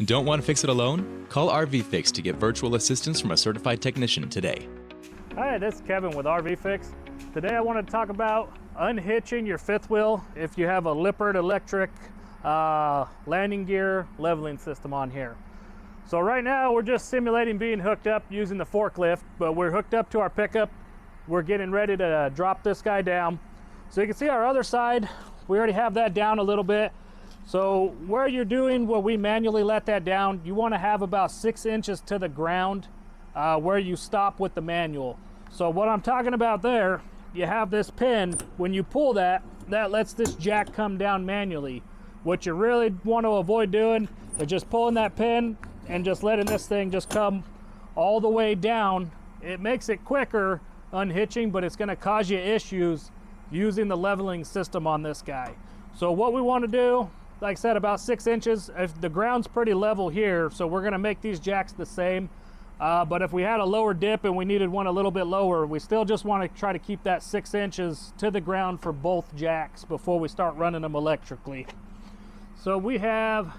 Don't want to fix it alone? Call RVFix to get virtual assistance from a certified technician today. Hi, this is Kevin with RVFix. Today I want to talk about unhitching your fifth wheel if you have a Lippert electric landing gear leveling system on here. So right now we're just simulating being hooked up using the forklift, but we're hooked up to our pickup. We're getting ready to drop this guy down. So you can see our other side, we already have that down a little bit. So where you're doing where we manually let that down, you want to have about 6 inches to the ground where you stop with the manual. So what I'm talking about there, you have this pin. When you pull that, that lets this jack come down manually. What you really want to avoid doing is just pulling that pin and just letting this thing just come all the way down. It makes it quicker unhitching, but it's going to cause you issues using the leveling system on this guy. So what we want to do, like I said, about 6 inches. If the ground's pretty level here, so we're going to make these jacks the same. But if we had a lower dip and we needed one a little bit lower, we still just want to try to keep that 6 inches to the ground for both jacks before we start running them electrically. So we have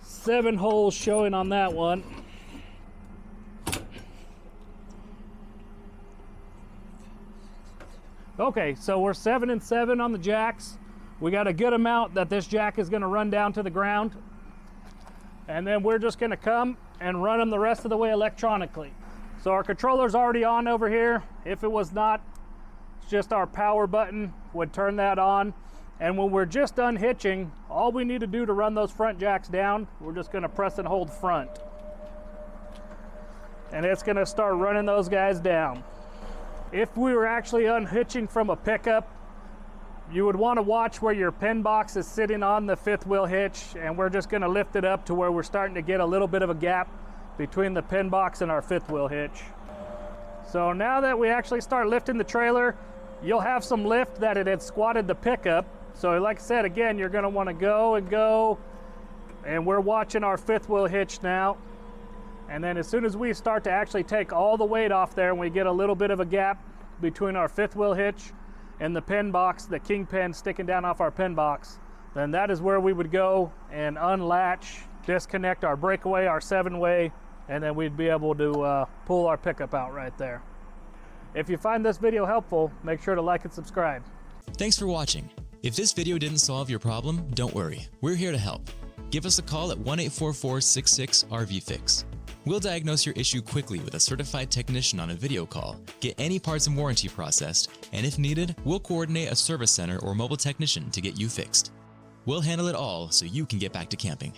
7 holes showing on that one. Okay, so we're 7 and 7 on the jacks. We got a good amount that this jack is going to run down to the ground. And then we're just going to come and run them the rest of the way electronically. So our controller's already on over here. If it was not, it's just our power button would turn that on. And when we're just unhitching, all we need to do to run those front jacks down, we're just going to press and hold front. And it's going to start running those guys down. If we were actually unhitching from a pickup, you would want to watch where your pin box is sitting on the fifth wheel hitch, and we're just going to lift it up to where we're starting to get a little bit of a gap between the pin box and our fifth wheel hitch. So now that we actually start lifting the trailer, you'll have some lift that it had squatted the pickup. So like I said, again, you're going to want to go and go, and we're watching our fifth wheel hitch now. And then as soon as we start to actually take all the weight off there and we get a little bit of a gap between our fifth wheel hitch and the pin box, the kingpin sticking down off our pin box, then that is where we would go and unlatch, disconnect our breakaway, our 7-way, and then we'd be able to pull our pickup out right there. If you find this video helpful, make sure to like and subscribe. Thanks for watching. If this video didn't solve your problem, don't worry. We're here to help. Give us a call at 1-844-66-RVFix. We'll diagnose your issue quickly with a certified technician on a video call, get any parts and warranty processed, and if needed, we'll coordinate a service center or mobile technician to get you fixed. We'll handle it all so you can get back to camping.